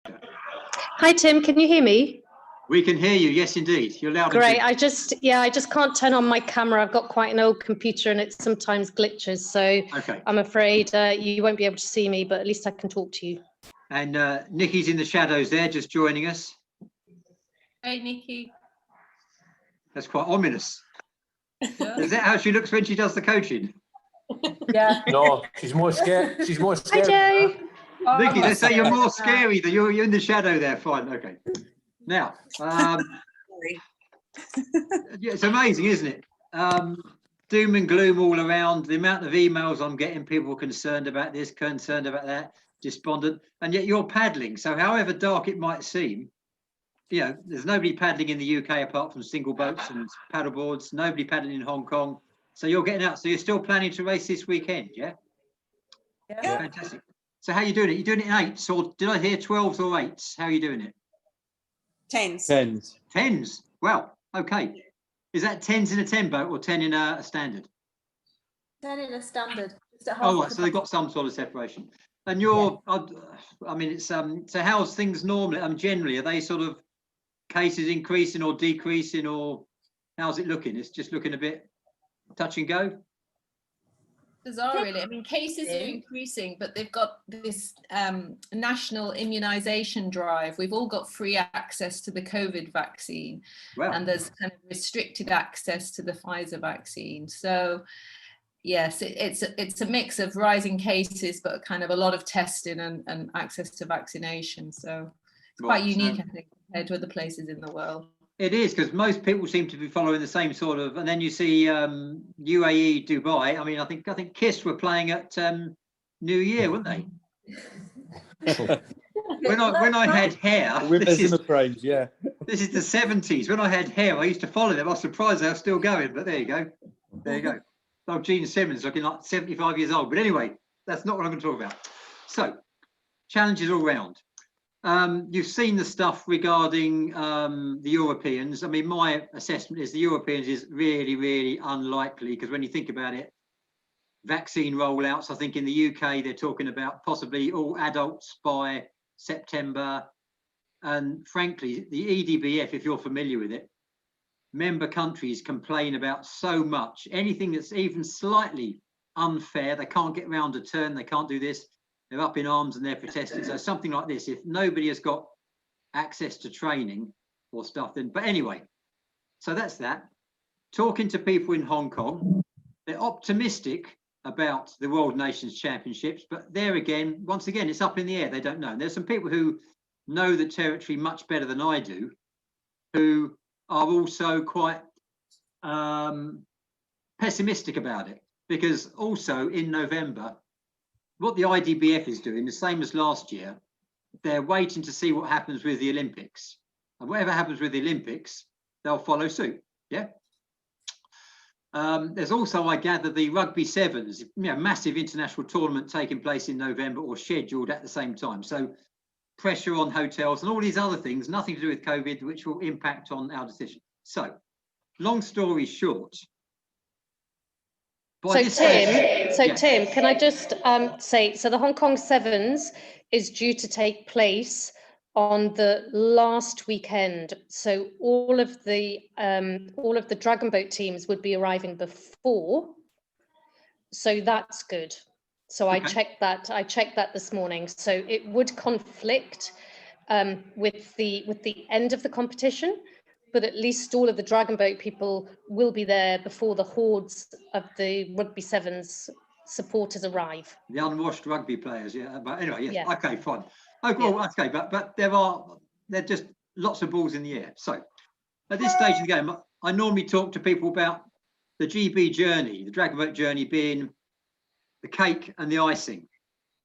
Hi Tim, can you hear me? We can hear you, yes indeed. You're loud and Great. clear. I just can't turn on my camera. I've got quite an old computer and it sometimes glitches. So Okay. I'm afraid you won't be able to see me, but at least I can talk to you. And Nikki's in the shadows there, just joining us. Hey, Nikki. That's quite ominous. Yeah. Is that how she looks when she does the coaching? Yeah. No, she's more scared. She's more Hi scared. Joe. Nikki, they say you're more scary than you're in the shadow there. Fine, okay. Now, yeah, it's amazing, isn't it? Doom and gloom all around. The amount of emails I'm getting, people concerned about this, concerned about that, despondent, and yet you're paddling. So, however dark it might seem, you know, there's nobody paddling in the UK apart from single boats and paddle boards. Nobody paddling in Hong Kong. So you're getting out. So you're still planning to race this weekend, yeah? Yeah. Fantastic. So how are you doing it? You doing it in 8s, or did I hear 12s or 8s? How are you doing it? 10s. 10s. 10s. Well, okay. Is that 10s in a 10 boat or 10 in a standard? 10 in a standard. Oh, right. So they've got some sort of separation. And you're, I mean, it's so how's things normally? Generally, are they sort of cases increasing or decreasing, or how's it looking? It's just looking a bit touch and go. Bizarre, really. I mean, cases are increasing, but they've got this national immunisation drive. We've all got free access to the COVID vaccine, and there's kind of restricted access to the Pfizer vaccine. So, yes, it's a mix of rising cases, but kind of a lot of testing and access to vaccination. So it's quite unique, I think, compared to other places in the world. It is, because most people seem to be following the same sort of, and then you see UAE, Dubai. I mean, I think KISS were playing at New Year, weren't they? when I had hair, This is the praise, yeah. This is the 70s. When I had hair, I used to follow them. I was surprised they were still going, but there you go. There you go. Oh, Gene Simmons looking like 75 years old. But anyway, that's not what I'm going to talk about. So, challenges all round. You've seen the stuff regarding the Europeans. I mean, my assessment is the Europeans is really, really unlikely, because when you think about it, vaccine rollouts, I think in the UK, they're talking about possibly all adults by September. And frankly, the EDBF, if you're familiar with it, member countries complain about so much. Anything that's even slightly unfair, they can't get round a turn, they can't do this. They're up in arms and they're protesting. So something like this, if nobody has got access to training or stuff, then, but anyway, so that's that. Talking to people in Hong Kong, they're optimistic about the World Nations Championships, but there again, once again, it's up in the air. They don't know. And there's some people who know the territory much better than I do, who are also quite pessimistic about it, because also in November, what the IDBF is doing, the same as last year, they're waiting to see what happens with the Olympics. And whatever happens with the Olympics, they'll follow suit, yeah? There's also, I gather, the Rugby Sevens, massive international tournament taking place in November or scheduled at the same time. So pressure on hotels and all these other things, nothing to do with COVID, which will impact on our decision. So, long story short, Tim, can I just say, so the Hong Kong Sevens is due to take place on the last weekend. So all of the Dragon Boat teams would be arriving before. So that's good. So I checked that this morning. So it would conflict with the end of the competition, but at least all of the Dragon Boat people will be there before the hordes of the Rugby Sevens supporters arrive. The unwashed rugby players, yeah. But anyway, yes. Yeah. Okay, fine. Oh, well, yeah. Okay, but there are just lots of balls in the air. So at this stage of the game, I normally talk to people about the GB journey, the Dragon Boat journey being the cake and the icing.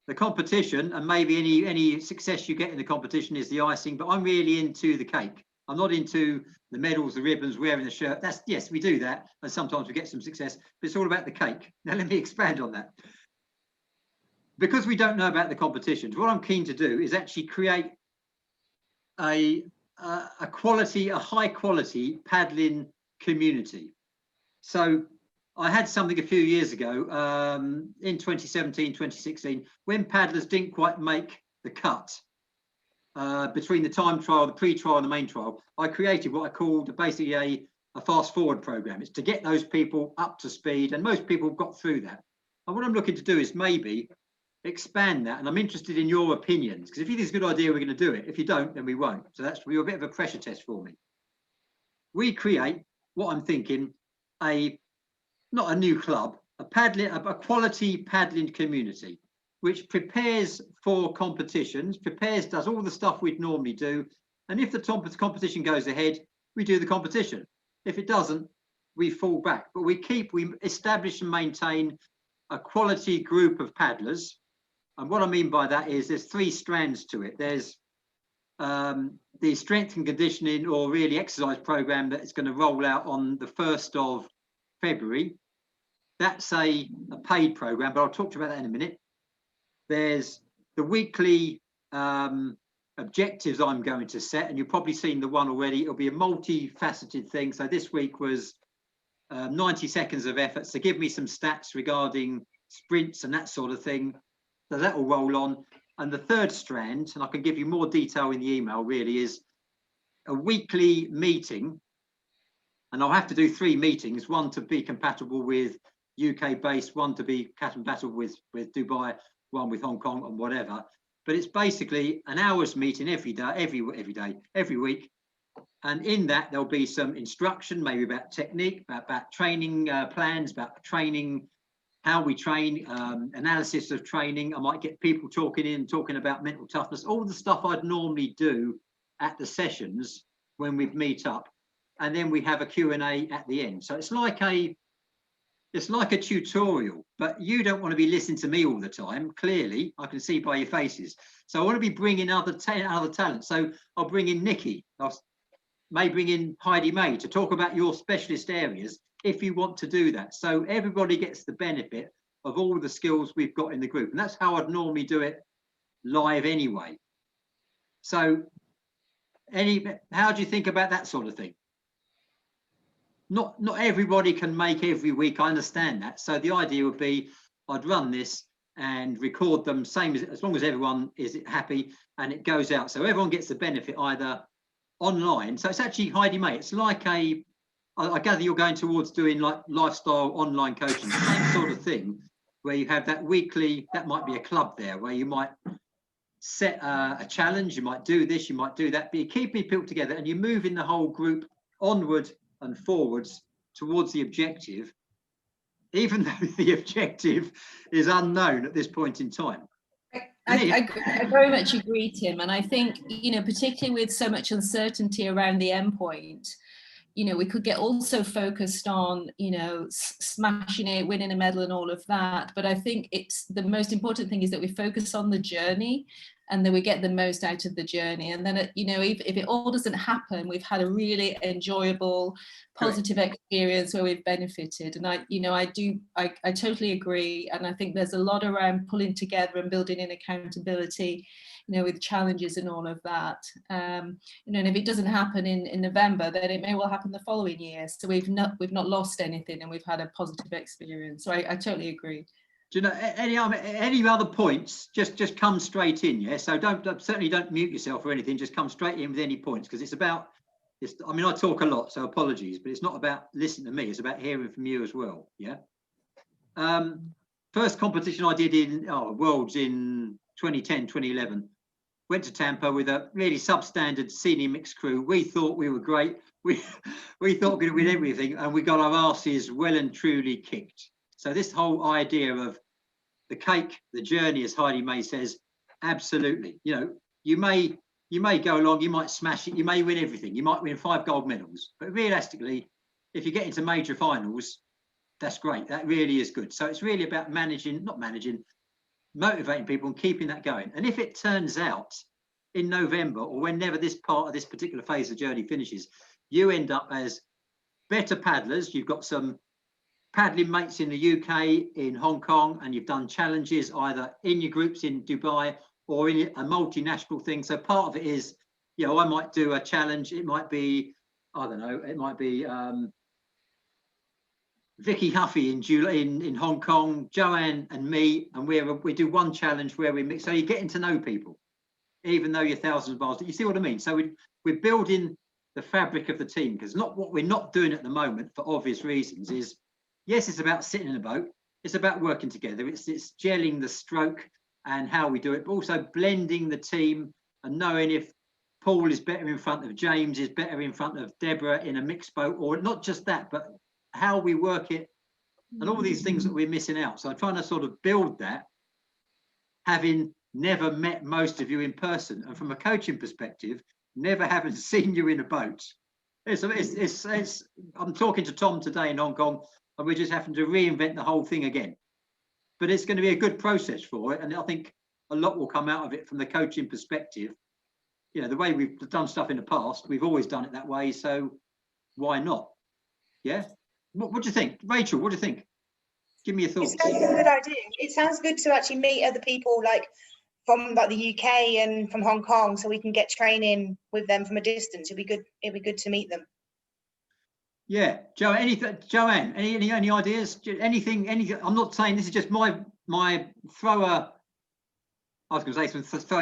The competition, and maybe any success you get in the competition, is the icing, but I'm really into the cake. I'm not into the medals, the ribbons, wearing the shirt. That's, yes, we do that, and sometimes we get some success, but it's all about the cake. Now let me expand on that. Because we don't know about the competitions, what I'm keen to do is actually create a high quality paddling community. So I had something a few years ago in 2017, 2016, when paddlers didn't quite make the cut. between the time trial, the pre-trial and the main trial, I created what I called basically a fast forward program. It's to get those people up to speed, and most people have got through that. And what I'm looking to do is maybe expand that, and I'm interested in your opinions, because if you think it's a good idea, we're going to do it. If you don't, then we won't. So that's a bit of a pressure test for me. We create what I'm thinking, not a new club, a quality paddling community, which prepares for competitions, does all the stuff we'd normally do. And if the competition goes ahead, we do the competition. If it doesn't, we fall back. But we establish and maintain a quality group of paddlers. And what I mean by that is there's 3 strands to it. There's the strength and conditioning, or really exercise program, that is going to roll out on the 1st of February. That's a paid program, but I'll talk to you about that in a minute. There's the weekly objectives I'm going to set, and you've probably seen the one already. It'll be a multifaceted thing. So this week was 90 seconds of effort. So give me some stats regarding sprints and that sort of thing. So that will roll on. And the 3rd strand, and I can give you more detail in the email, really, is a weekly meeting. And I'll have to do 3 meetings, one to be compatible with UK based, one to be compatible with Dubai, one with Hong Kong, and whatever. But it's basically an hour's meeting every week. And in that, there'll be some instruction, maybe about technique, about training plans, about training, how we train, analysis of training. I might get people talking about mental toughness, all the stuff I'd normally do at the sessions when we meet up. And then we have a Q&A at the end. So it's like a tutorial, but you don't want to be listening to me all the time. Clearly, I can see by your faces. So I want to be bringing other talents. So I'll bring in Nikki. I may bring in Heidi May to talk about your specialist areas if you want to do that. So everybody gets the benefit of all the skills we've got in the group. And that's how I'd normally do it live anyway. So how do you think about that sort of thing? Not everybody can make every week, I understand that. So the idea would be I'd run this and record them, as long as everyone is happy, and it goes out. So everyone gets the benefit either online. So it's actually, Heidi May, it's like I gather you're going towards doing like lifestyle online coaching, same sort of thing, where you have that weekly, that might be a club there, where you might set a challenge, you might do this, you might do that, but you're keeping people together and you're moving the whole group onward and forwards towards the objective, even though the objective is unknown at this point in time. I very much agree, Tim. And I think, particularly with so much uncertainty around the endpoint, we could get also focused on, smashing it, winning a medal and all of that. But I think the most important thing is that we focus on the journey and then we get the most out of the journey. And then, if it all doesn't happen, we've had a really enjoyable, positive experience where we've benefited. And I totally agree. And I think there's a lot around pulling together and building in accountability, with challenges and all of that. And if it doesn't happen in November, then it may well happen the following year. So we've not lost anything and we've had a positive experience. So I totally agree. Do you know any other points? Just come straight in, yeah. So certainly don't mute yourself or anything. Just come straight in with any points, because it's about this. I mean, I talk a lot, so apologies, but it's not about listening to me. It's about hearing from you as well. Yeah. First competition I did in Worlds in 2010, 2011. Went to Tampa with a really substandard senior mixed crew. We thought we were great. We thought we could win everything, and we got our asses well and truly kicked. So this whole idea of the cake, the journey, as Heidi May says, absolutely. You may go along, you might smash it, you may win everything, you might win 5 gold medals, but realistically, if you get into major finals, that's great. That really is good. So it's really about motivating people and keeping that going. And if it turns out in November or whenever this part of this particular phase of the journey finishes, you end up as better paddlers, you've got some paddling mates in the UK, in Hong Kong, and you've done challenges either in your groups in Dubai or in a multinational thing. So part of it is, I might do a challenge. It might be, I don't know, it might be Vicky Huffy in Hong Kong, Joanne and me, and we do one challenge where we mix. So you're getting to know people. even though you're thousands of miles. You see what I mean? So we're building the fabric of the team, because what we're not doing at the moment, for obvious reasons, is yes, it's about sitting in a boat. It's about working together. It's gelling the stroke and how we do it, but also blending the team and knowing if Paul is better in front of James, is better in front of Deborah in a mixed boat, or not just that, but how we work it and all these things that we're missing out. So I'm trying to sort of build that, having never met most of you in person, and from a coaching perspective, never having seen you in a boat. I'm talking to Tom today in Hong Kong, and we're just having to reinvent the whole thing again. But it's going to be a good process for it, and I think a lot will come out of it from the coaching perspective. You know, the way we've done stuff in the past, we've always done it that way, so why not? Yeah. What do you think, Rachel? What do you think? Give me your thoughts. It sounds like a good idea. It sounds good to actually meet other people, like from like the UK and from Hong Kong, so we can get training with them from a distance. It'd be good. It'd be good to meet them. Yeah, Joanne, any ideas? Anything? I'm not saying this is just my throw a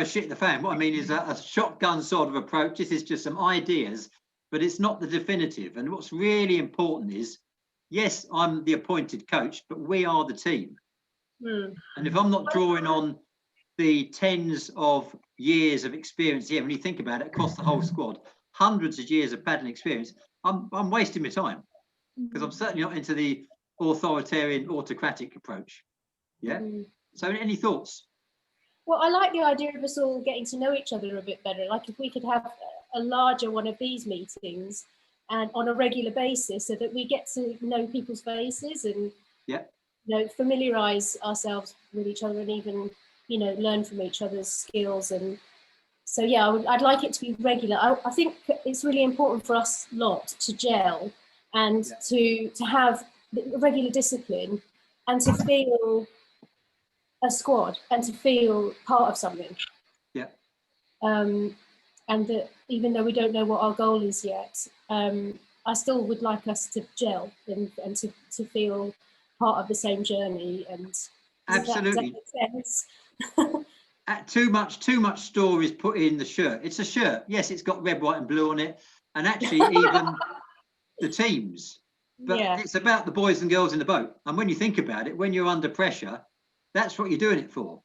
shit in the fan. What I mean is a shotgun sort of approach. This is just some ideas, but it's not the definitive. And what's really important is, yes, I'm the appointed coach, but we are the team. And if I'm not drawing on the tens of years of experience here, when you think about it, across the whole squad, hundreds of years of paddling experience, I'm wasting my time, because I'm certainly not into the authoritarian, autocratic approach. Yeah. So any thoughts? Well, I like the idea of us all getting to know each other a bit better. Like if we could have a larger one of these meetings and on a regular basis, so that we get to know people's faces and familiarize ourselves with each other, and even learn from each other's skills. And so yeah, I'd like it to be regular. I think it's really important for us lot to gel and to have regular discipline and to feel a squad and to feel part of something. Yeah. And that even though we don't know what our goal is yet, I still would like us to gel and to feel part of the same journey. And absolutely. Does that make sense? Too much store is put in the shirt. It's a shirt. Yes, it's got red, white, and blue on it, and actually even the teams. But it's about the boys and girls in the boat. And when you think about it, when you're under pressure, that's what you're doing it for.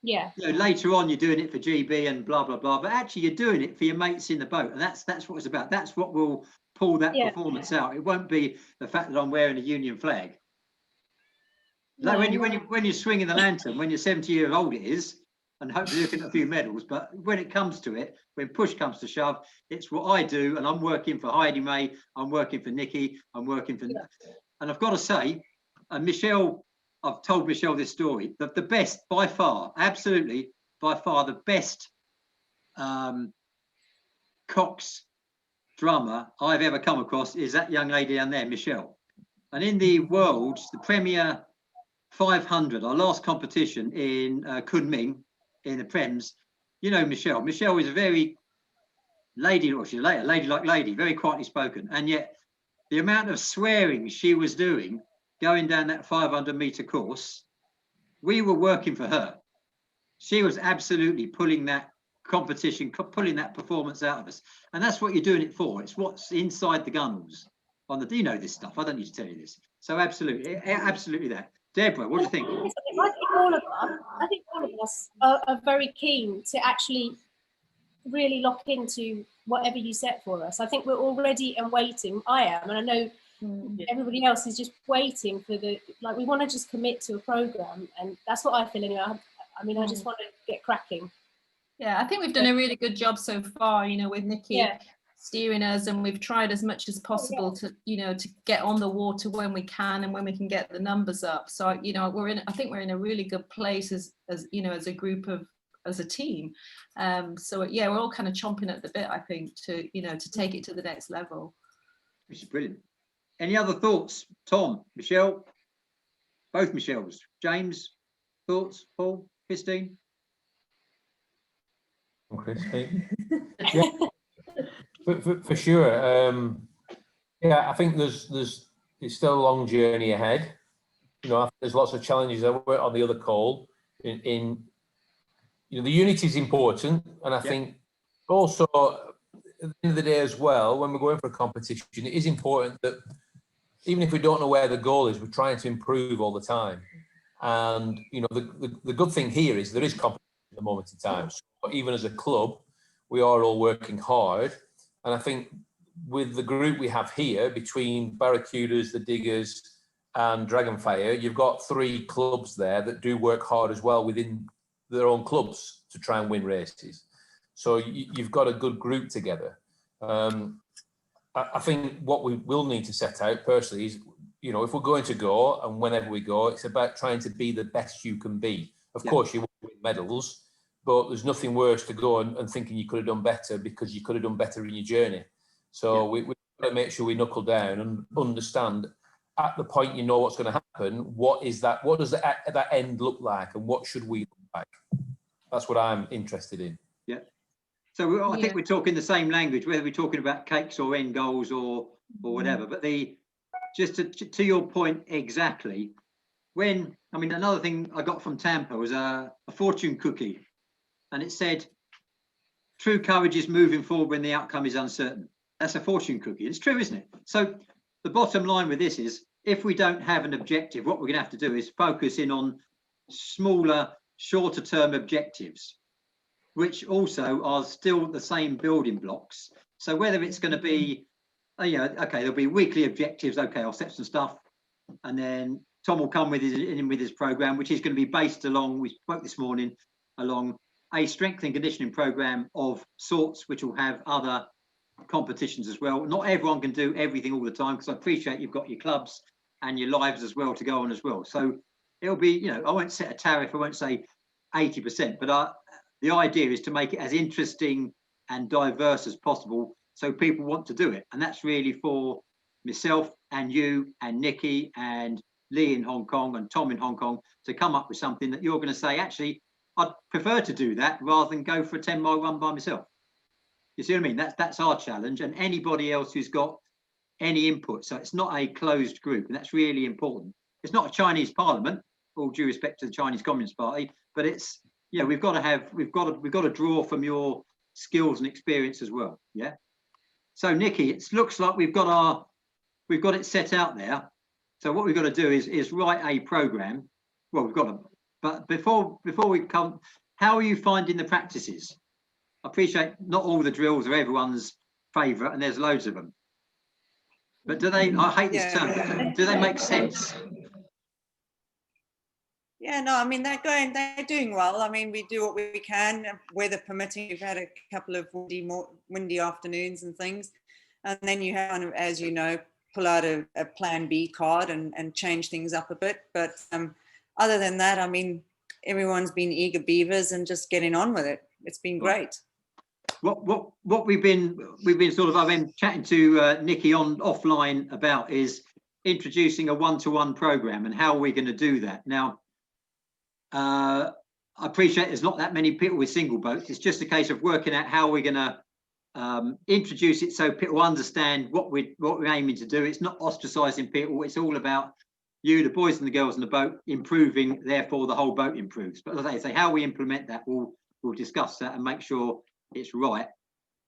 Yeah. Later on, you're doing it for GB and blah blah blah. But actually, you're doing it for your mates in the boat, and that's what it's about. That's what will pull that performance out. It won't be the fact that I'm wearing a Union flag. Like when you're swinging the lantern, when you're 70 years old, it is, and hopefully looking at a few medals. But when it comes to it, when push comes to shove, it's what I do, and I'm working for Heidi May, I'm working for Nikki, I'm working for, and I've got to say, Michelle, I've told Michelle this story. The best, by far, absolutely, by far, the best Cox drummer I've ever come across is that young lady down there, Michelle. And in the world, the Premier 500, our last competition in Kunming in the Prems, Michelle. Michelle is a very ladylike lady, very quietly spoken, and yet the amount of swearing she was doing going down that 500-meter course, we were working for her. She was absolutely pulling that competition, pulling that performance out of us, and that's what you're doing it for. It's what's inside the gunnels. This stuff. I don't need to tell you this. So absolutely that. Deborah, what do you think? I think all of us are very keen to actually really lock into whatever you set for us. I think we're all ready and waiting. I am, and I know everybody else is just waiting for we want to just commit to a program, and that's what I feel anyway. I just want to get cracking. Yeah, I think we've done a really good job so far, with Nikki steering us, and we've tried as much as possible to get on the water when we can and when we can get the numbers up. So I think we're in a really good place as a group as a team. So we're all kind of chomping at the bit, I think, to take it to the next level. Which is brilliant. Any other thoughts? Tom, Michelle, both Michelles, James, thoughts? Paul, Christine? Christine. For sure. I think there's it's still a long journey ahead. There's lots of challenges on the other call in you know, the unity is important, and I think also at the end of the day as well, when we're going for a competition, it is important that even if we don't know where the goal is, we're trying to improve all the time. And you know, the good thing here is there is competition at the moment in time. So even as a club, we are all working hard, and I think with the group we have here between Barracudas, the Diggers, and Dragonfire, you've got 3 clubs there that do work hard as well within their own clubs to try and win races. So you've got a good group together. I think what we will need to set out personally is, you know, if we're going to go and whenever we go, it's about trying to be the best you can be. Of course, you won't win medals, but there's nothing worse to go and thinking you could have done better because you could have done better in your journey. So we've got to make sure we knuckle down and understand at the point you know what's going to happen, what does that end look like and what should we look like? That's what I'm interested in. Yeah. So I think we're talking the same language, whether we're talking about cakes or end goals or whatever. But just to your point exactly, another thing I got from Tampa was a fortune cookie, and it said, "True courage is moving forward when the outcome is uncertain." That's a fortune cookie. It's true, isn't it? So the bottom line with this is, if we don't have an objective, what we're going to have to do is focus in on smaller, shorter term objectives, which also are still the same building blocks. So whether it's going to be, okay, there'll be weekly objectives. Okay, I'll set some stuff, and then Tom will come with his program, which is going to be based along, we spoke this morning, along a strength and conditioning program of sorts, which will have other competitions as well. Not everyone can do everything all the time, because I appreciate you've got your clubs and your lives as well to go on as well. So it'll be, I won't set a tariff, I won't say 80%, but the idea is to make it as interesting and diverse as possible so people want to do it. And that's really for myself and you and Nikki and Lee in Hong Kong and Tom in Hong Kong to come up with something that you're going to say, actually, I'd prefer to do that rather than go for a 10-mile run by myself. You see what I mean? That's our challenge, and anybody else who's got any input. So it's not a closed group, and that's really important. It's not a Chinese parliament, all due respect to the Chinese Communist Party, but it's, we've got to draw from your skills and experience as well. Yeah. So Nikki, it looks like we've got it set out there. So what we've got to do is write a program. Well, we've got to, but before we come, how are you finding the practices? I appreciate not all the drills are everyone's favourite, and there's loads of them. But do they? I hate this term. Do they make sense? Yeah, no, I mean, they're doing well. I mean, we do what we can, weather permitting. We've had a couple of windy afternoons and things. And then you have, as you know, pull out a plan B card and change things up a bit. But other than that, I mean, everyone's been eager beavers and just getting on with it. It's been great. What we've been sort of, I've been chatting to Nikki offline about is introducing a one-to-one program and how we're going to do that. Now, I appreciate there's not that many people with single boats. It's just a case of working out how we're going to introduce it so people understand what we're aiming to do. It's not ostracizing people. It's all about you, the boys and the girls on the boat, improving. Therefore, the whole boat improves. But as I say, how we implement that, we'll discuss that and make sure it's right.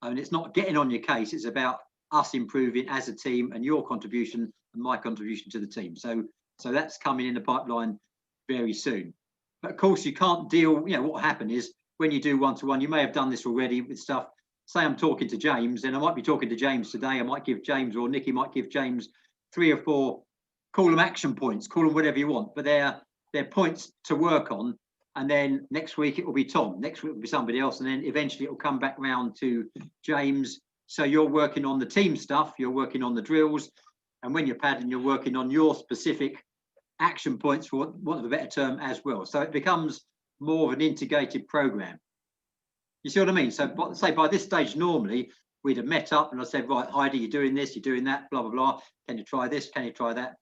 I mean, it's not getting on your case. It's about us improving as a team and your contribution and my contribution to the team. So that's coming in the pipeline very soon. But of course, you can't deal. What happened is when you do one-to-one, you may have done this already with stuff. Say I'm talking to James, and I might be talking to James today. I might give James, or Nikki might give James 3 or 4, call them action points, call them whatever you want, but they're points to work on. And then next week it will be Tom, next week it will be somebody else, and then eventually it will come back round to James. So you're working on the team stuff, you're working on the drills, and when you're paddling, you're working on your specific action points, for want of a better term, as well. So it becomes more of an integrated program. You see what I mean? So say by this stage, normally we'd have met up and I said, right, Heidi, you're doing this, you're doing that, blah, blah, blah. Can you try this? Can you try that?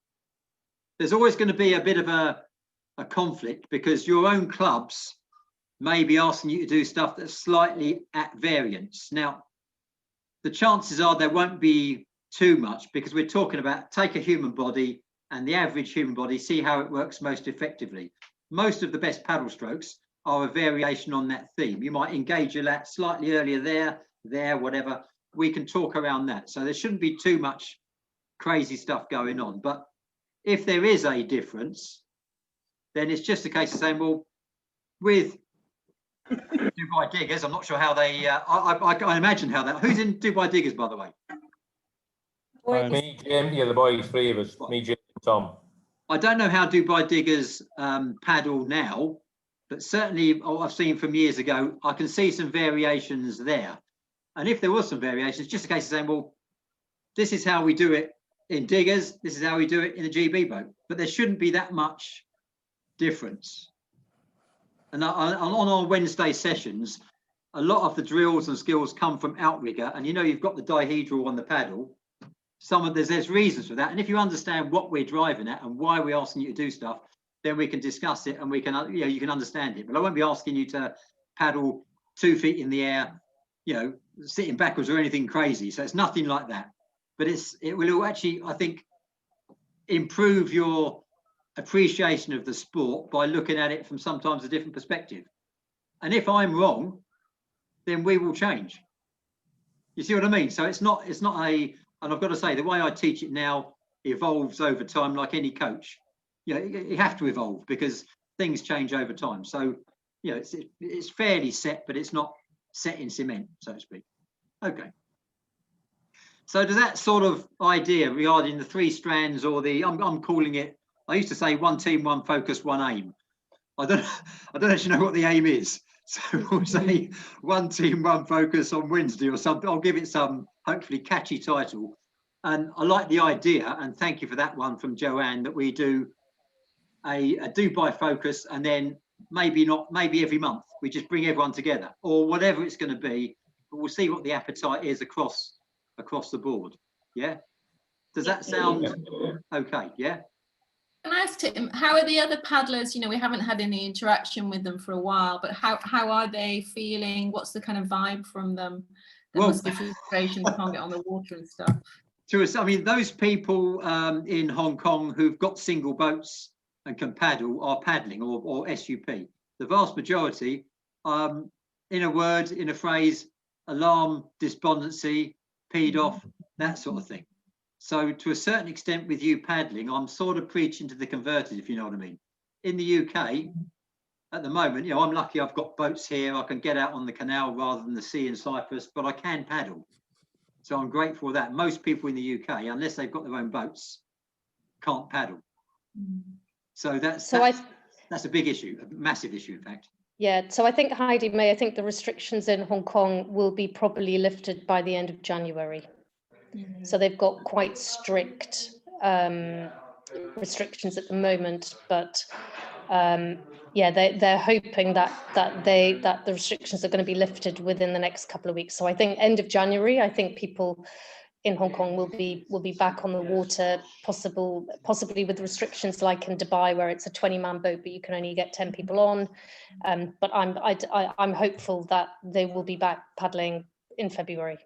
There's always going to be a bit of a conflict, because your own clubs may be asking you to do stuff that's slightly at variance. Now, the chances are there won't be too much, because we're talking about take a human body and the average human body, see how it works most effectively. Most of the best paddle strokes are a variation on that theme. You might engage your lat slightly earlier there, whatever. We can talk around that. So there shouldn't be too much crazy stuff going on. But if there is a difference, then it's just a case of saying, well, with Dubai Diggers, I'm not sure how they, I imagine how that, who's in Dubai Diggers, by the way? Me, Jim, yeah, the boys, 3 of us, me, Jim, and Tom. I don't know how Dubai Diggers paddle now, but certainly I've seen from years ago, I can see some variations there. And if there was some variations, just a case of saying, well, this is how we do it in Diggers, this is how we do it in a GB boat. But there shouldn't be that much difference. And on our Wednesday sessions, a lot of the drills and skills come from outrigger. And you know, you've got the dihedral on the paddle. There's reasons for that. And if you understand what we're driving at and why we're asking you to do stuff, then we can discuss it and we can, you know, you can understand it. But I won't be asking you to paddle 2 feet in the air, you know, sitting backwards or anything crazy. So it's nothing like that. But it will actually, I think, improve your appreciation of the sport by looking at it from sometimes a different perspective. And if I'm wrong, then we will change. You see what I mean? So it's not a, and I've got to say, the way I teach it now evolves over time, like any coach. You know, you have to evolve because things change over time. So, you know, it's fairly set, but it's not set in cement, so to speak. Okay. So does that sort of idea regarding the 3 strands, or the, I'm calling it, I used to say 1 team, 1 focus, 1 aim. I don't actually know what the aim is. So we'll say 1 team, 1 focus on Wednesday or something. I'll give it some hopefully catchy title. And I like the idea, and thank you for that one from Joanne, that we do a Dubai focus, and then maybe every month we just bring everyone together, or whatever it's going to be. But we'll see what the appetite is across the board. Yeah. Does that sound okay? Yeah. Can I ask Tim, how are the other paddlers? You know, we haven't had any interaction with them for a while, but how are they feeling? What's the kind of vibe from them? There must be frustration, they can't get on the water and stuff. I mean, those people in Hong Kong who've got single boats and can paddle are paddling, or SUP. The vast majority, in a word, in a phrase, alarm, despondency, peed off, that sort of thing. So to a certain extent with you paddling, I'm sort of preaching to the converted, if you know what I mean. In the UK, at the moment, you know, I'm lucky I've got boats here. I can get out on the canal rather than the sea in Cyprus, but I can paddle. So I'm grateful for that. Most people in the UK, unless they've got their own boats, can't paddle. So that's a big issue, a massive issue, in fact. Yeah, so I think, Heidi May, I think the restrictions in Hong Kong will be probably lifted by the end of January. So they've got quite strict restrictions at the moment, but yeah, they're hoping that the restrictions are going to be lifted within the next couple of weeks. So I think end of January, I think people in Hong Kong will be back on the water, possibly with restrictions like in Dubai, where it's a 20-man boat, but you can only get 10 people on. But I'm hopeful that they will be back paddling in February.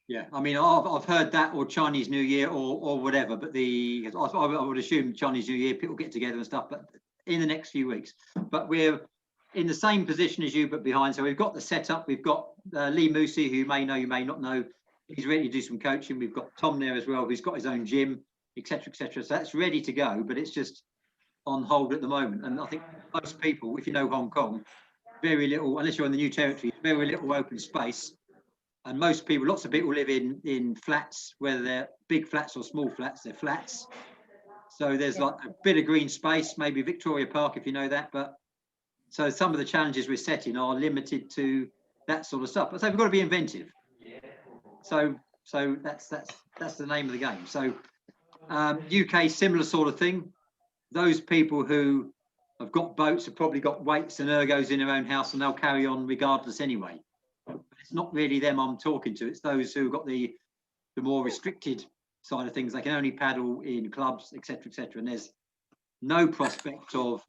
Yeah, I mean, I've heard that, or Chinese New Year, or whatever. But I would assume Chinese New Year, people get together and stuff, but in the next few weeks. But we're in the same position as you, but behind. So we've got the setup. We've got Lee Moosey, who you may know, you may not know. He's ready to do some coaching. We've got Tom there as well, who's got his own gym, etc., etc. So that's ready to go, but it's just on hold at the moment. And I think most people, if you know Hong Kong, very little, unless you're in the new territory, very little open space. And most people, lots of people live in flats, whether they're big flats or small flats, they're flats. So there's like a bit of green space, maybe Victoria Park, if you know that. But so some of the challenges we're setting are limited to that sort of stuff. But so we've got to be inventive. So that's the name of the game. So UK, similar sort of thing. Those people who have got boats have probably got weights and ergos in their own house, and they'll carry on regardless anyway. But it's not really them I'm talking to. It's those who've got the more restricted side of things. They can only paddle in clubs, etc., etc. And there's no prospect of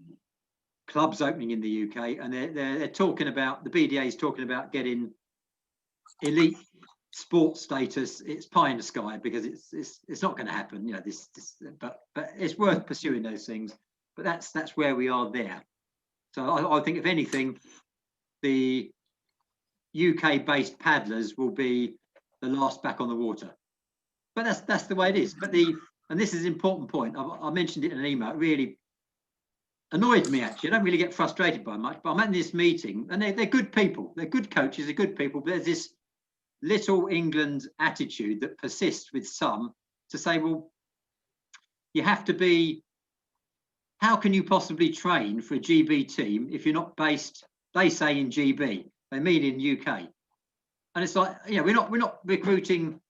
clubs opening in the UK. And they're talking about, the BDA is talking about getting elite sports status. It's pie in the sky because it's not going to happen. You know, but it's worth pursuing those things. But that's where we are there. So I think, if anything, the UK-based paddlers will be the last back on the water. But that's the way it is. But and this is an important point. I mentioned it in an email. It really annoyed me, actually. I don't really get frustrated by much, but I'm at this meeting, and they're good people. They're good coaches. They're good people. But there's this little England attitude that persists with some to say, well, you have to be. How can you possibly train for a GB team if you're not based? They say in GB. They mean in UK. And it's like, we're not recruiting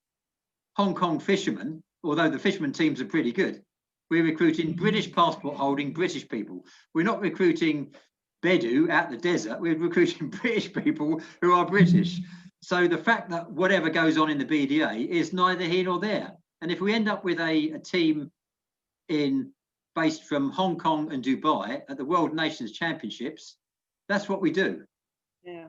Hong Kong fishermen, although the fishermen teams are pretty good. We're recruiting British passport holding British people. We're not recruiting Bedu out the desert. We're recruiting British people who are British. So the fact that whatever goes on in the BDA is neither here nor there. And if we end up with a team based from Hong Kong and Dubai at the World Nations Championships, that's what we do. Yeah.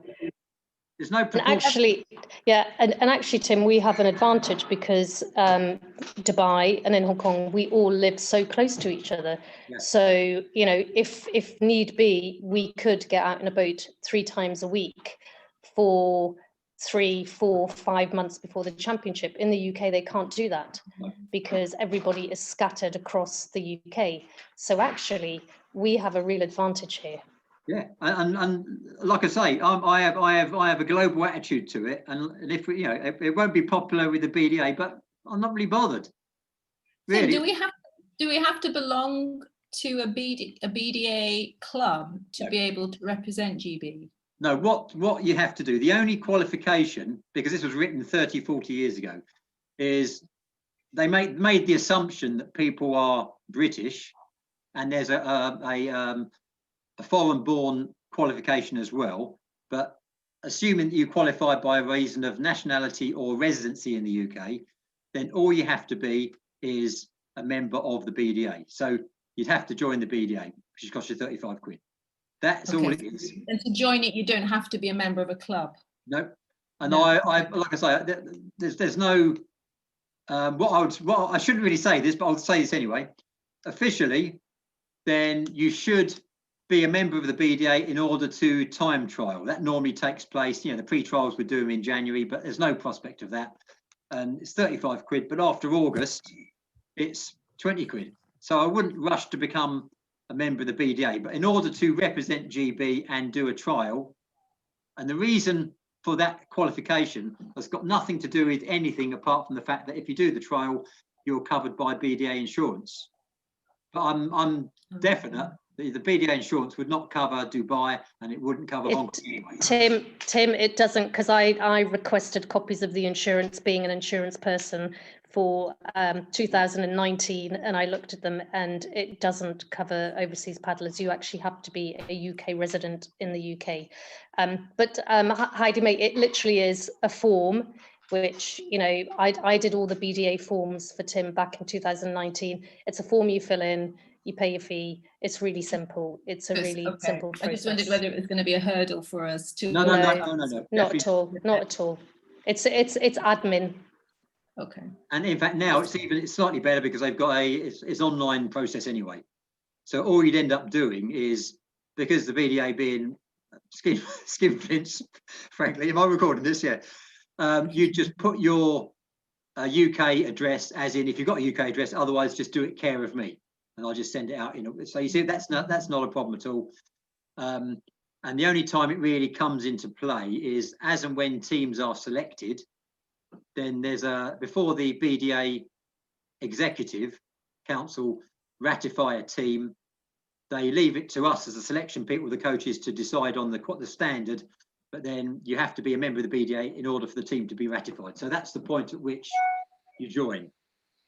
There's no and actually, and actually, Tim, we have an advantage because Dubai and in Hong Kong, we all live so close to each other. Yeah. So, if need be, we could get out in a boat 3 times a week for 3, 4, 5 months before the championship. In the UK, they can't do that because everybody is scattered across the UK. So actually, we have a real advantage here. Yeah, and like I say, I have a global attitude to it, and if it won't be popular with the BDA, but I'm not really bothered. Really. So do we have to belong to a BDA club to be able to represent GB? No, what you have to do, the only qualification, because this was written 30, 40 years ago, is they made the assumption that people are British, and there's a foreign-born qualification as well, but assuming that you qualify by reason of nationality or residency in the UK, then all you have to be is a member of the BDA. So you'd have to join the BDA, which costs you 35 quid. That's all it is. And to join it, you don't have to be a member of a club. No. And no. I like I say, there's no. I shouldn't really say this, but I'll say this anyway. Officially, then you should be a member of the BDA in order to time trial. That normally takes place, the pre-trials we do them in January, but there's no prospect of that. And it's 35 quid, but after August, it's 20 quid. So I wouldn't rush to become a member of the BDA, but in order to represent GB and do a trial, and the reason for that qualification has got nothing to do with anything apart from the fact that if you do the trial, you're covered by BDA insurance. But I'm definite the BDA insurance would not cover Dubai, and it wouldn't cover Hong Kong anyway. Tim, it doesn't, because I requested copies of the insurance, being an insurance person, for 2019, and I looked at them, and it doesn't cover overseas paddlers. You actually have to be a UK resident in the UK. But Heidi, mate, it literally is a form, which, I did all the BDA forms for Tim back in 2019. It's a form you fill in, you pay your fee. It's really simple. It's a really simple process. I just wondered whether it was going to be a hurdle for us to. No. Not at all. Not at all. It's admin. Okay. And in fact, now it's slightly better because they've got it's online process anyway. So all you'd end up doing is, because the BDA being skinflints, frankly, am I recording this? Yeah. You just put your UK address, as in if you've got a UK address, otherwise just do it care of me, and I'll just send it out. So you see, that's not a problem at all. And the only time it really comes into play is as and when teams are selected. Then there's before the BDA executive council ratify a team, they leave it to us as the selection people, the coaches, to decide on the standard. But then you have to be a member of the BDA in order for the team to be ratified. So that's the point at which you join.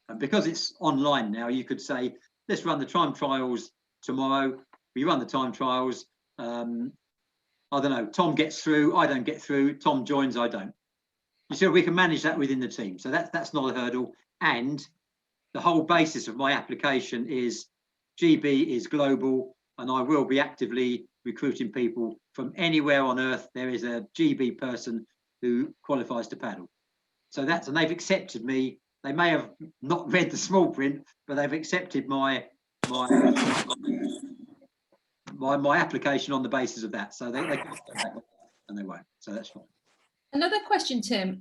And because it's online now, you could say, let's run the time trials tomorrow. We run the time trials. I don't know, Tom gets through, I don't get through, Tom joins, I don't. You see, we can manage that within the team. So that's not a hurdle. And the whole basis of my application is GB is global, and I will be actively recruiting people from anywhere on earth. There is a GB person who qualifies to paddle. So and they've accepted me. They may have not read the small print, but they've accepted my my application on the basis of that. So they can step back and they won't. So that's fine. Another question, Tim.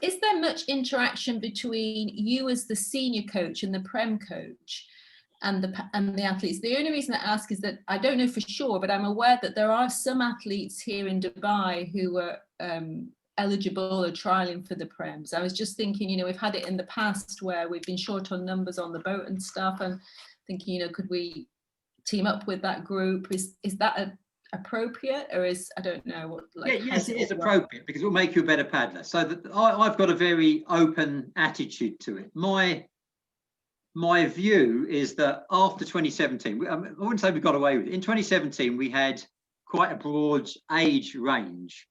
Is there much interaction between you as the senior coach and the Prem coach and the athletes? The only reason I ask is that I don't know for sure, but I'm aware that there are some athletes here in Dubai who are eligible or trialing for the Prems. I was just thinking, you know, we've had it in the past where we've been short on numbers on the boat and stuff, and thinking, you know, could we team up with that group? Is that appropriate, or is, I don't know what, like, yeah, yes, it is appropriate because it will make you a better paddler. So that I've got a very open attitude to it. My view is that after 2017, I wouldn't say we got away with it. In 2017, we had quite a broad age range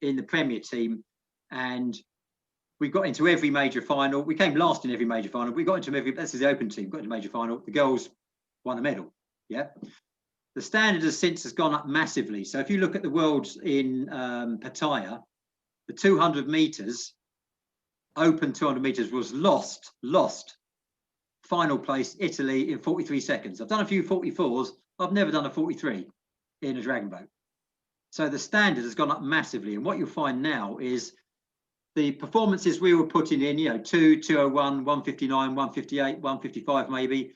in the Premier team, and we got into every major final. We came last in every major final. We got into every, this is the open team, got into major final. The girls won a medal. Yeah. The standard has since gone up massively. So if you look at the worlds in Pattaya, the 200 meters, open 200 meters was lost. Final place, Italy, in 43 seconds. I've done a few 44s. I've never done a 43 in a dragon boat. So the standard has gone up massively. And what you'll find now is the performances we were putting in, you know, 201, 159, 158, 155 maybe,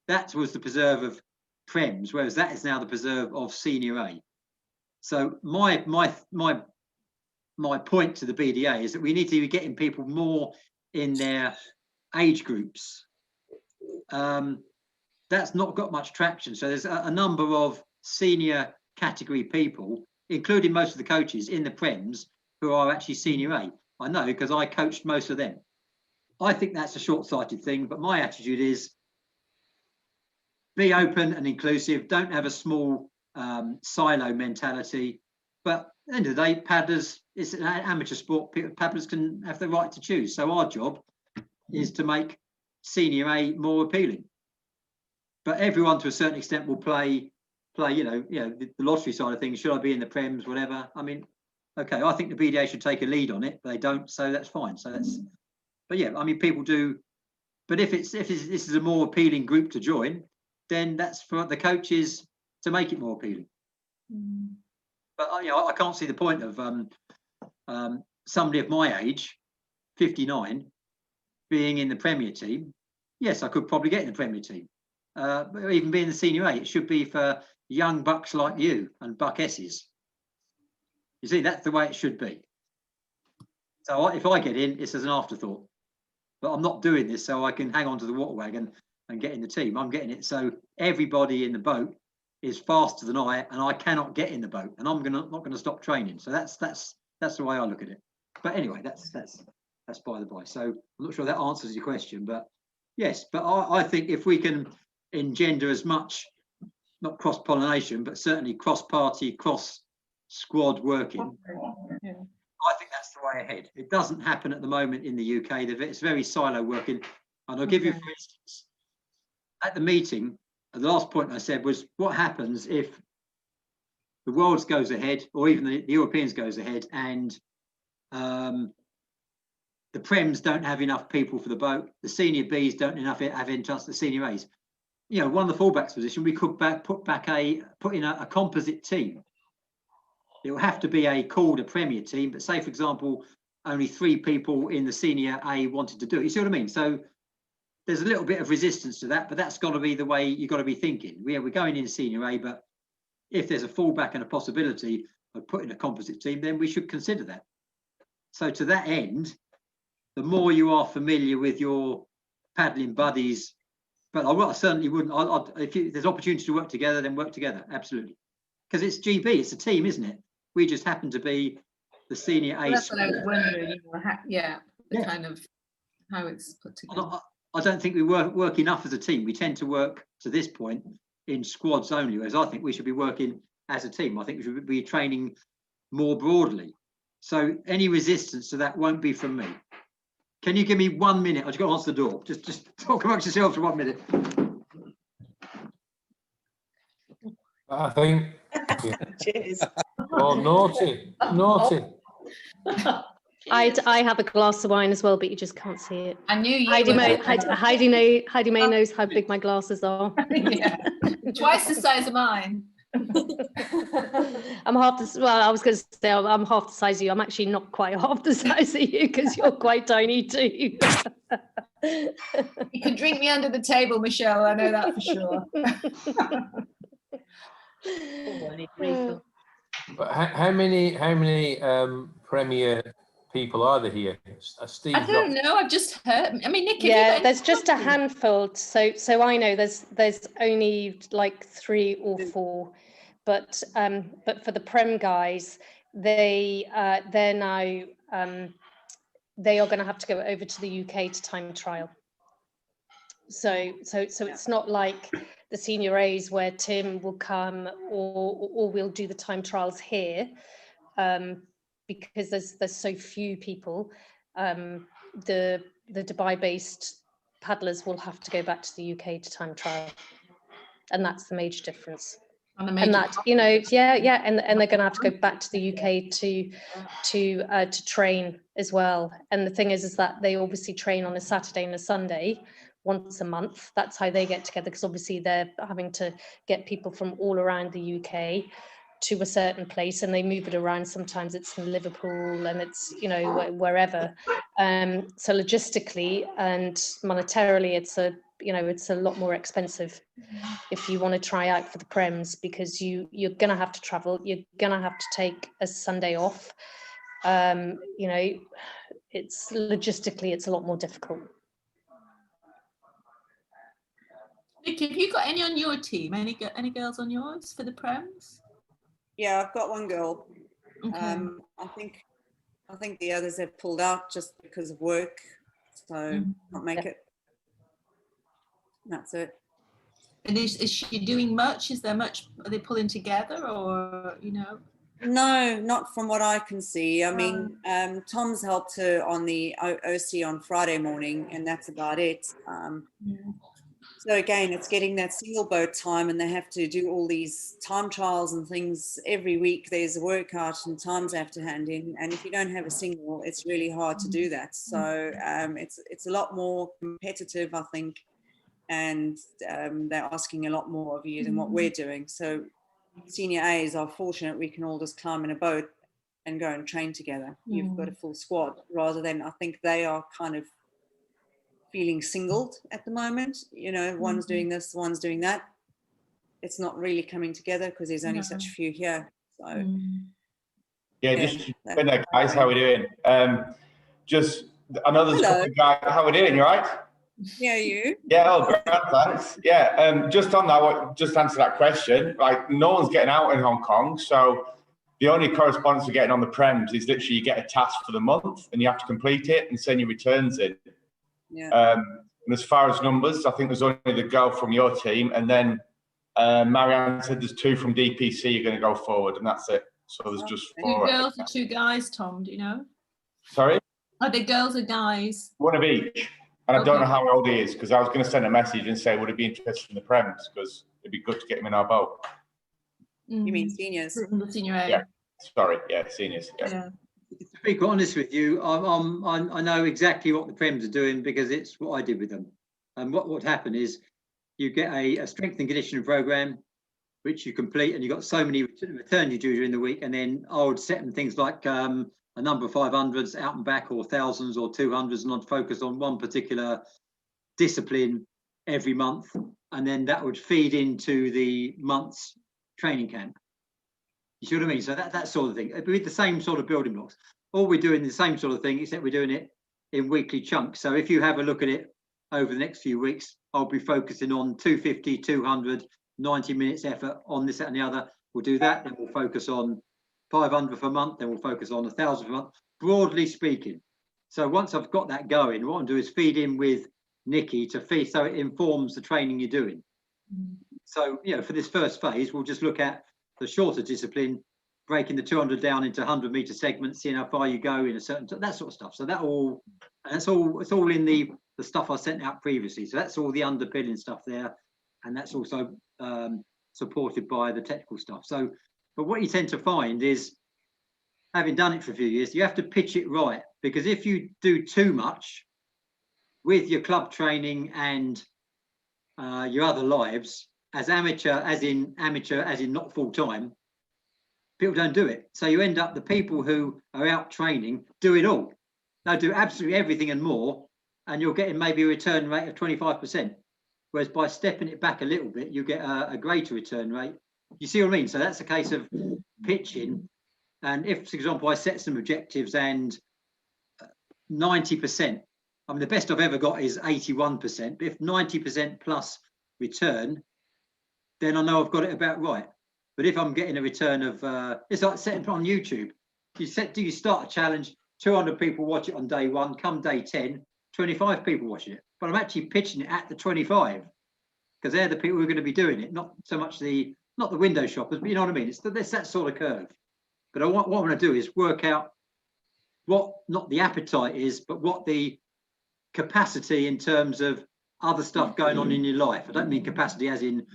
that was the preserve of Prems, whereas that is now the preserve of Senior A. So my point to the BDA is that we need to be getting people more in their age groups. That's not got much traction. So there's a number of senior category people, including most of the coaches in the Prems, who are actually Senior A. I know because I coached most of them. I think that's a short-sighted thing, but my attitude is be open and inclusive. Don't have a small silo mentality. But at the end of the day, paddlers, it's an amateur sport. Paddlers can have the right to choose. So our job is to make Senior A more appealing. But everyone, to a certain extent, will play. You know, the lottery side of things. Should I be in the Prems, whatever? I mean, okay, I think the BDA should take a lead on it, but they don't, so that's fine. So that's. But yeah, I mean, people do. But if this is a more appealing group to join, then that's for the coaches to make it more appealing. But you know, I can't see the point of somebody of my age, 59, being in the Premier team. Yes, I could probably get in the Premier team. Even being the Senior A, it should be for young bucks like you and Buck S's. You see, that's the way it should be. So if I get in, it's as an afterthought. But I'm not doing this so I can hang on to the water wagon and get in the team. I'm getting it so everybody in the boat is faster than I, and I cannot get in the boat, and I'm not going to stop training. So that's the way I look at it. But anyway, that's by the by. So I'm not sure that answers your question, but yes. But I think if we can engender as much, not cross-pollination, but certainly cross-party, cross-squad working, yeah. I think that's the way ahead. It doesn't happen at the moment in the UK. It's very silo working. And I'll give you, for instance, at the meeting, the last point I said was, what happens if the Worlds goes ahead, or even the Europeans goes ahead, and the Prems don't have enough people for the boat, the Senior Bs don't have interest, the Senior As. You know, one of the fullbacks position, we could put in a composite team. It will have to be called a Premier team, but say, for example, only 3 people in the Senior A wanted to do it. You see what I mean? So there's a little bit of resistance to that, but that's got to be the way you've got to be thinking. We're going in Senior A, but if there's a fallback and a possibility of putting a composite team, then we should consider that. So to that end, the more you are familiar with your paddling buddies, but I certainly wouldn't. If there's opportunity to work together, then work together. Absolutely, because it's GB, it's a team, isn't it? We just happen to be the Senior A. Well, that's what I was wondering. Kind of how it's put together. I don't think we work enough as a team. We tend to work to this point in squads only, whereas I think we should be working as a team. I think we should be training more broadly. So any resistance to that won't be from me. Can you give me 1 minute? I've just got to answer the door. Just talk amongst yourselves for 1 minute. I think. Cheers. Oh, naughty. I have a glass of wine as well, but you just can't see it. I knew you Heidi would. May knows how big my glasses are. Yeah. Twice the size of mine. I'm half the, well, I was going to say I'm half the size of you. I'm actually not quite half the size of you because you're quite tiny too. You can drink me under the table, Michelle. I know that for sure. But how many Premier people are there here? Steve, I don't know. I've just heard. I mean, Nick, yeah, there's just a handful. So I know there's only like 3 or 4, but for the Prem guys, they're now they are going to have to go over to the UK to time trial. So it's not like the senior A's where Tim will come or we'll do the time trials here, because there's so few people. The Dubai-based paddlers will have to go back to the UK to time trial, and that's the major difference. And that, you know, and they're going to have to go back to the UK to train as well. And the thing is that they obviously train on a Saturday and a Sunday once a month. That's how they get together, because obviously they're having to get people from all around the UK to a certain place, and they move it around. Sometimes it's in Liverpool and it's, you know, wherever. So logistically and monetarily, it's a lot more expensive if you want to try out for the Prems, because you're going to have to travel, you're going to have to take a Sunday off. You know, it's logistically, it's a lot more difficult. Nick, have you got any on your team? Any girls on yours for the Prems? Yeah, I've got one girl. Okay. I think the others have pulled out just because of work, so can't make it. That's it. And is she doing much? Is there much? Are they pulling together, or you know? No, not from what I can see. I mean, Tom's helped her on the OC on Friday morning, and that's about it. So again, it's getting that single boat time, and they have to do all these time trials and things every week. There's a workout and times they have to hand in, and if you don't have a single, it's really hard to do that. So it's a lot more competitive, I think, and they're asking a lot more of you than what we're doing. So senior A's are fortunate we can all just climb in a boat and go and train together. You've got a full squad, rather than I think they are kind of feeling singled at the moment. You know, one's doing this, one's doing that. It's not really coming together because there's only such few here. So yeah, just good night, guys. How are we doing? Just I know there's a couple of guys. How are we doing? You all right? Yeah, you? Yeah, oh, great, thanks. Yeah, just on that, just answer that question. Like, no one's getting out in Hong Kong, so the only correspondence we're getting on the Prems is literally you get a task for the month and you have to complete it and send your returns in. Yeah. And as far as numbers, I think there's only the girl from your team, and then Marianne said there's 2 from DPC you're going to go forward, and that's it. So there's just 4. 2 girls or 2 guys, Tom, do you know? Sorry? Are they girls or guys? One of each. And I don't know how old he is, because I was going to send a message and say, would he be interested in the Prems? Because it'd be good to get him in our boat. You mean seniors? The senior A. Yeah, sorry, yeah, seniors. Yeah. To be quite honest with you, I know exactly what the Prems are doing because it's what I did with them. And what would happen is you get a strength and conditioning program, which you complete, and you've got so many returns you do during the week. And then I would set them things like a number of 500s out and back, or 1000s or 200s, and I'd focus on one particular discipline every month. And then that would feed into the month's training camp. You see what I mean? So that sort of thing. With the same sort of building blocks. All we're doing is the same sort of thing, except we're doing it in weekly chunks. So if you have a look at it over the next few weeks, I'll be focusing on 250, 200, 90 minutes effort on this, that, and the other. We'll do that. Then we'll focus on 500 for a month. Then we'll focus on 1,000 for a month, broadly speaking. So once I've got that going, what I'm doing is feed in with Nikki to feed, so it informs the training you're doing. So, you know, for this first phase, we'll just look at the shorter discipline, breaking the 200 down into 100-meter segments, seeing how far you go in a certain, that sort of stuff. So it's all in the stuff I sent out previously. So that's all the underpinning stuff there, and that's also supported by the technical stuff. So, but what you tend to find is, having done it for a few years, you have to pitch it right because if you do too much with your club training and your other lives, as in not full time, people don't do it. So you end up, the people who are out training do it all. They do absolutely everything and more, and you're getting maybe a return rate of 25%. Whereas by stepping it back a little bit, you get a greater return rate. You see what I mean? So that's a case of pitching. And if, for example, I set some objectives and 90%, I mean, the best I've ever got is 81%. But if 90% plus return, then I know I've got it about right. But if I'm getting a return of, it's like setting it on YouTube. You start a challenge, 200 people watch it on day 1, come day 10, 25 people watching it. But I'm actually pitching it at the 25 because they're the people who are going to be doing it, not so much not the window shoppers, but you know what I mean? It's that sort of curve. But what I want to do is work out what not the appetite is, but what the capacity in terms of other stuff going on in your life. I don't mean capacity as in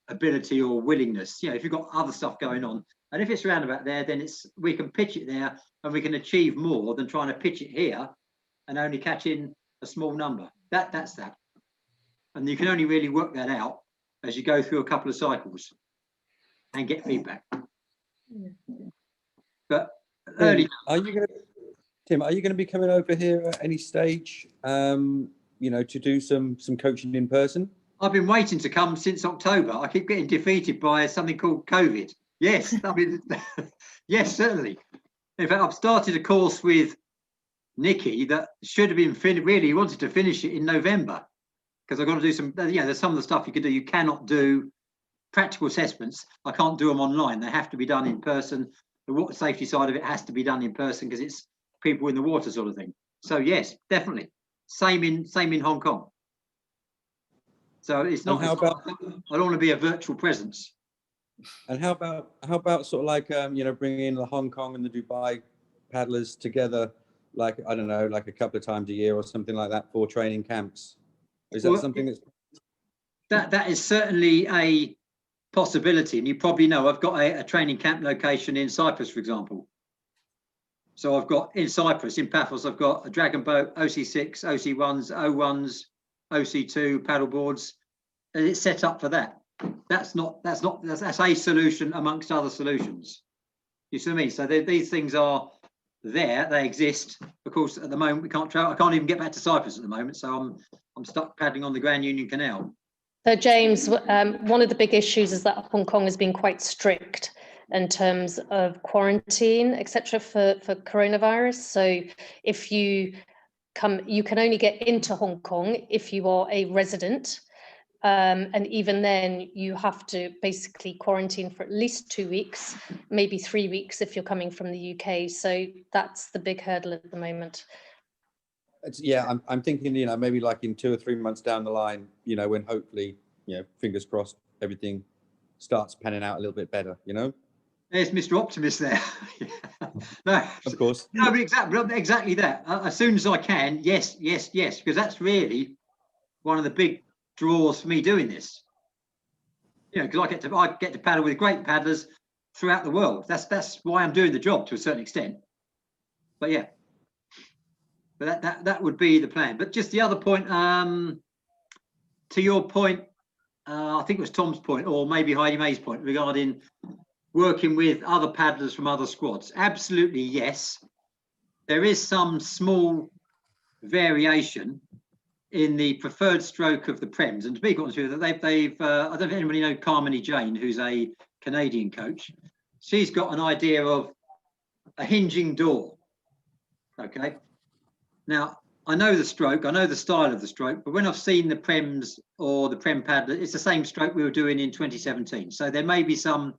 ability or willingness. You know, if you've got other stuff going on, and if it's around about there, then we can pitch it there and we can achieve more than trying to pitch it here and only catch in a small number. That's that. And you can only really work that out as you go through a couple of cycles and get feedback. But early. Tim, are you going to be coming over here at any stage, you know, to do some coaching in person? I've been waiting to come since October. I keep getting defeated by something called COVID. Yes, I mean, yes, certainly. In fact, I've started a course with Nikki that should have been really wanted to finish it in November, because I've got to do some, there's some of the stuff you can do. You cannot do practical assessments. I can't do them online. They have to be done in person. The water safety side of it has to be done in person because it's people in the water sort of thing. So yes, definitely. Same in Hong Kong. So it's not, I don't want to be a virtual presence. And how about sort of like, bringing the Hong Kong and the Dubai paddlers together, like, I don't know, like a couple of times a year or something like that for training camps? Is that something that is certainly a possibility? And you probably know I've got a training camp location in Cyprus, for example. So I've got in Cyprus, in Paphos, I've got a dragon boat, OC6, OC1s, O1s, OC2 paddle boards, and it's set up for that. That's a solution amongst other solutions. You see what I mean? So these things are there, they exist. Of course, at the moment we can't travel. I can't even get back to Cyprus at the moment, so I'm stuck paddling on the Grand Union Canal. So James, one of the big issues is that Hong Kong has been quite strict in terms of quarantine, etc., for coronavirus. So if you can only get into Hong Kong if you are a resident. And even then, you have to basically quarantine for at least 2 weeks, maybe 3 weeks if you're coming from the UK. So that's the big hurdle at the moment. I'm thinking, maybe like in 2 or 3 months down the line, when hopefully, fingers crossed, everything starts panning out a little bit better, There's Mr. Optimist there. No, of course. No, but exactly that. As soon as I can, yes, because that's really one of the big draws for me doing this. Because I get to paddle with great paddlers throughout the world. That's why I'm doing the job to a certain extent. But yeah, but that would be the plan. But just the other point, to your point, I think it was Tom's point, or maybe Heidi May's point, regarding working with other paddlers from other squads. Absolutely, yes. There is some small variation in the preferred stroke of the Prems. And to be honest with you, they've I don't know if anybody know Carmony Jane, who's a Canadian coach. She's got an idea of a hinging door. Okay. Now, I know the stroke, I know the style of the stroke, but when I've seen the Prems or the Prem paddler, it's the same stroke we were doing in 2017. So there may be some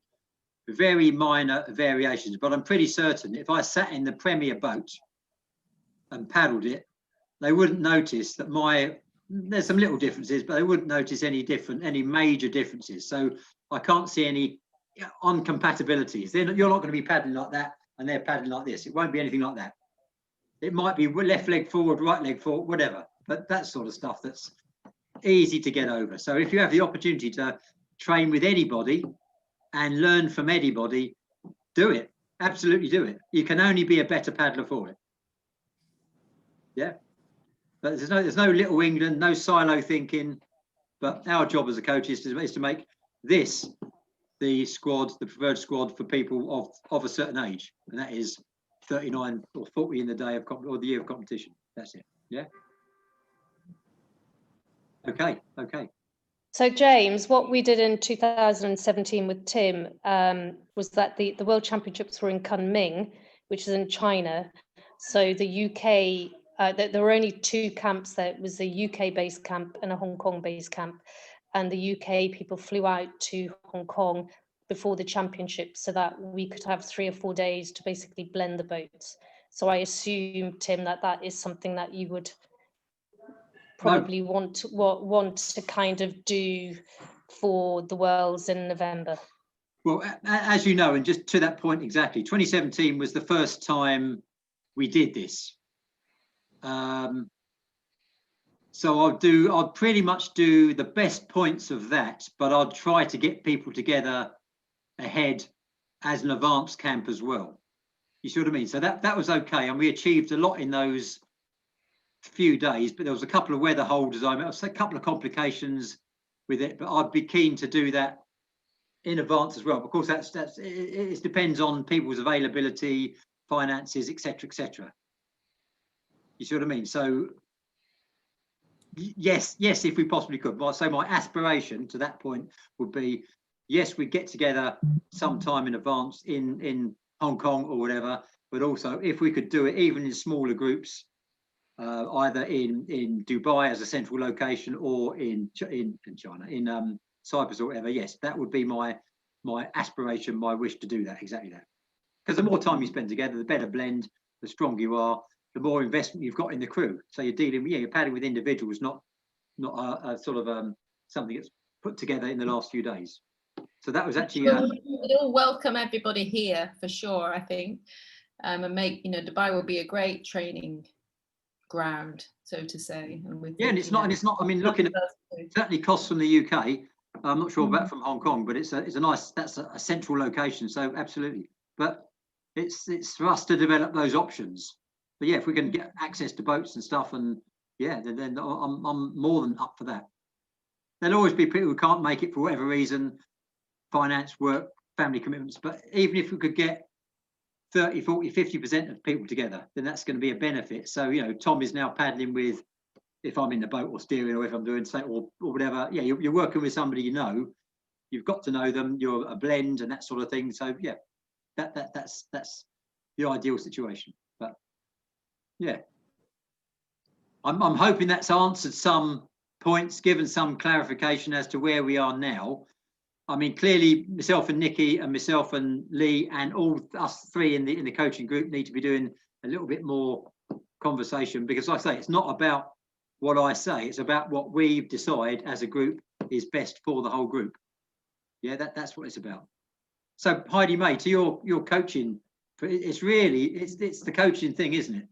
very minor variations, but I'm pretty certain if I sat in the Premier boat and paddled it, they wouldn't notice that there's some little differences, but they wouldn't notice any major differences. So I can't see any incompatibilities. You're not going to be paddling like that and they're paddling like this. It won't be anything like that. It might be left leg forward, right leg forward, whatever, but that sort of stuff that's easy to get over. So if you have the opportunity to train with anybody and learn from anybody, do it. Absolutely do it. You can only be a better paddler for it. Yeah, but there's no little England, no silo thinking. But our job as a coach is to make this the squad, the preferred squad for people of a certain age, and that is 39 or 40 in the day of or the year of competition. That's it. Yeah. Okay. So James, what we did in 2017 with Tim was that the World Championships were in Kunming, which is in China. So the UK, there were only two camps there. It was a UK-based camp and a Hong Kong-based camp. And the UK people flew out to Hong Kong before the championship so that we could have 3 or 4 days to basically blend the boats. So I assume, Tim, that is something that you would probably want to kind of do for the Worlds in November. Well, as you know, and just to that point exactly, 2017 was the first time we did this. So I'll pretty much do the best points of that, but I'll try to get people together ahead as an advanced camp as well. You see what I mean? So that was okay, and we achieved a lot in those few days, but there was a couple of weather holders. I mean, a couple of complications with it, but I'd be keen to do that in advance as well. Of course, it depends on people's availability, finances, etc. You see what I mean? So yes, if we possibly could. So my aspiration to that point would be, yes, we get together sometime in advance in Hong Kong or whatever, but also if we could do it even in smaller groups, either in Dubai as a central location or in China, in Cyprus or whatever. Yes, that would be my aspiration, my wish to do that, exactly that. Because the more time you spend together, the better blend, the stronger you are, the more investment you've got in the crew. So you're dealing, you're paddling with individuals, not a sort of something that's put together in the last few days. So that was actually. We'd all welcome everybody here for sure, I think, and make Dubai will be a great training ground, so to say. And and it's not. I mean, looking at certainly costs from the UK. I'm not sure about from Hong Kong, but it's a nice. That's a central location. So absolutely, but it's for us to develop those options. But yeah, if we can get access to boats and stuff, and yeah, then I'm more than up for that. There'll always be people who can't make it for whatever reason, finance, work, family commitments. But even if we could get 30, 40, 50% of people together, then that's going to be a benefit. So, Tom is now paddling with, if I'm in the boat or steering, or if I'm doing something or whatever, yeah, you're working with somebody you've got to know them, you're a blend and that sort of thing. So yeah, that's the ideal situation. But yeah, I'm hoping that's answered some points, given some clarification as to where we are now. I mean, clearly, myself and Nikki and myself and Lee and all us three in the coaching group need to be doing a little bit more conversation, because like I say, it's not about what I say, it's about what we decide as a group is best for the whole group. Yeah, that's what it's about. So Heidi May, to your coaching, it's the coaching thing, isn't it?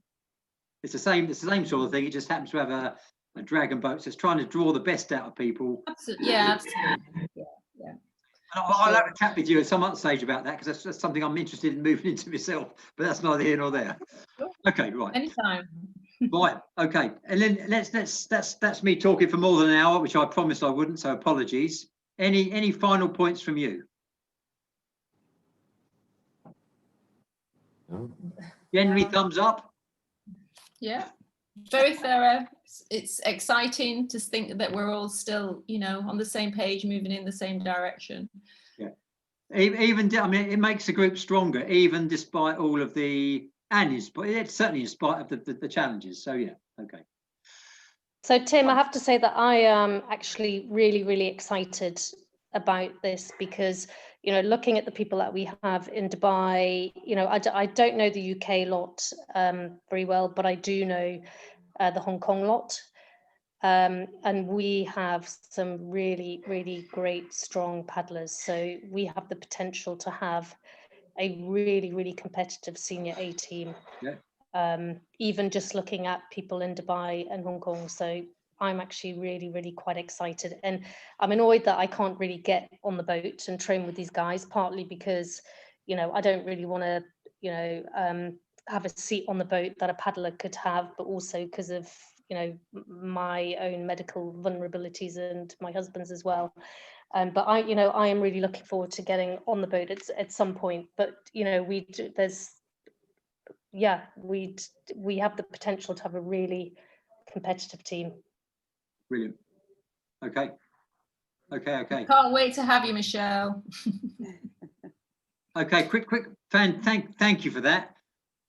It's the same sort of thing. It just happens to have a dragon boat, so it's trying to draw the best out of people. Absolutely. Yeah, absolutely. Yeah. I'll have a chat with you at some other stage about that, because that's something I'm interested in moving into myself, but that's neither here nor there. Okay, right. Anytime. Right, okay. And then that's me talking for more than an hour, which I promised I wouldn't, so apologies. Any final points from you? Generally thumbs up? Yeah, very thorough. It's exciting to think that we're all still, on the same page, moving in the same direction. Yeah. Even, I mean, it makes the group stronger, even despite all of it's certainly in spite of the challenges. So yeah, okay. So Tim, I have to say that I am actually really, really excited about this, because looking at the people that we have in Dubai, I don't know the UK lot very well, but I do know the Hong Kong lot, and we have some really, really great strong paddlers. So we have the potential to have a really, really competitive senior A team. Yeah. Even just looking at people in Dubai and Hong Kong. So I'm actually really, really quite excited, and I'm annoyed that I can't really get on the boat and train with these guys, partly because, I don't really want to, have a seat on the boat that a paddler could have, but also because of, you know, my own medical vulnerabilities and my husband's as well. But I am really looking forward to getting on the boat at some point. But you know, we have the potential to have a really competitive team. Brilliant. Okay. Can't wait to have you, Michelle. Okay, quick, thank you for that.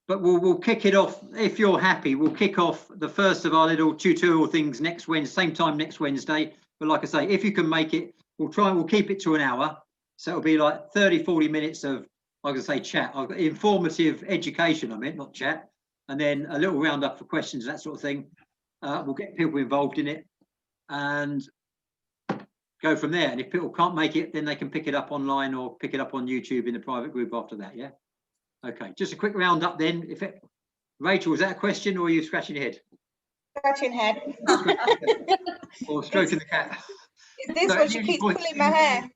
But we'll kick it off, if you're happy. We'll kick off the first of our little tutorial things next Wednesday, same time next Wednesday. But like I say, if you can make it, we'll keep it to an hour. So it'll be like 30-40 minutes of, like I say, chat. I've got informative education, not chat. And then a little roundup for questions, that sort of thing. We'll get people involved in it and go from there. And if people can't make it, then they can pick it up online or pick it up on YouTube in the private group after that. Yeah. Okay. Just a quick roundup then. Rachel, was that a question or are you scratching your head? Scratching head. Or stroking the cat? Is this what she keeps pulling my hair?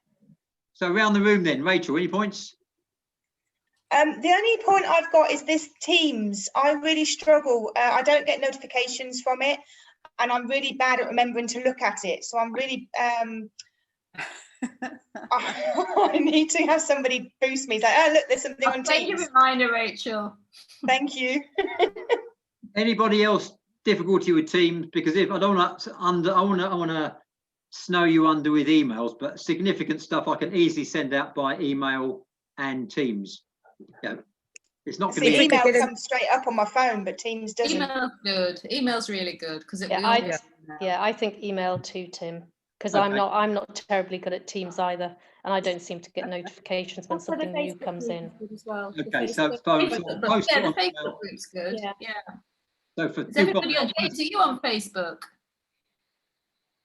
So around the room then, Rachel, any points? The only point I've got is this Teams. I really struggle. I don't get notifications from it, and I'm really bad at remembering to look at it. So I'm really, I need to have somebody boost me. It's like, oh, look, there's something on Teams. Thank you, reminder, Rachel. Thank you. Anybody else difficulty with Teams? Because if I don't want to I want to snow you under with emails, but significant stuff I can easily send out by email and Teams. Yeah, it's not going to be. Email comes straight up on my phone, but Teams doesn't. Email's good. Email's really good because I think email too, Tim, because Okay. I'm not terribly good at Teams either, and I don't seem to get notifications when something new comes in. As well, Okay, so the Facebook group's good. Yeah. So for Is everybody on? James, are you on Facebook?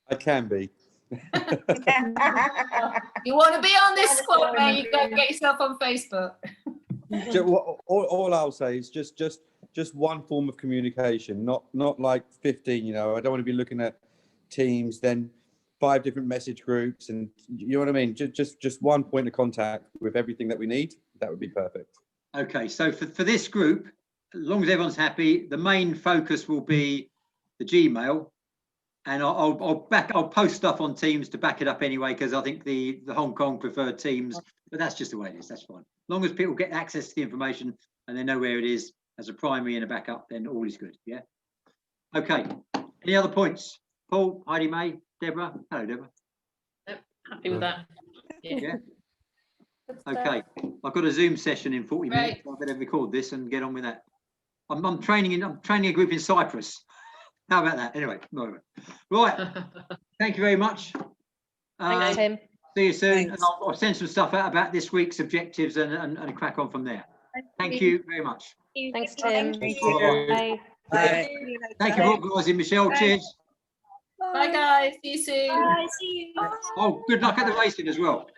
I can be. You want to be on this squad, man? You got to get yourself on Facebook. All I'll say is just one form of communication, not like 15. You know, I don't want to be looking at Teams, then 5 different message groups, and you know what I mean. Just one point of contact with everything that we need. That would be perfect. Okay, so for this group, as long as everyone's happy, the main focus will be the Gmail, and I'll post stuff on Teams to back it up anyway, because I think the Hong Kong preferred Teams, but that's just the way it is. That's fine. As long as people get access to the information and they know where it is as a primary and a backup, then all is good. Yeah. Okay. Any other points? Paul, Heidi May, Deborah. Hello, Deborah. Happy with that. Yeah. Okay. I've got a Zoom session in 40 minutes. I better record this and get on with that. I'm training a group in Cyprus. How about that? Anyway, no. Right. Thank you very much. Thanks, Tim. See you soon. Thanks. And I'll send some stuff out about this week's objectives and crack on from there. Thank you very much. Thanks, Tim. Thank you. Bye. Bye. Thank you for organising, Michelle. Bye. Cheers. Bye, guys. See you soon. Bye. See you. Oh, good luck at the racing as well.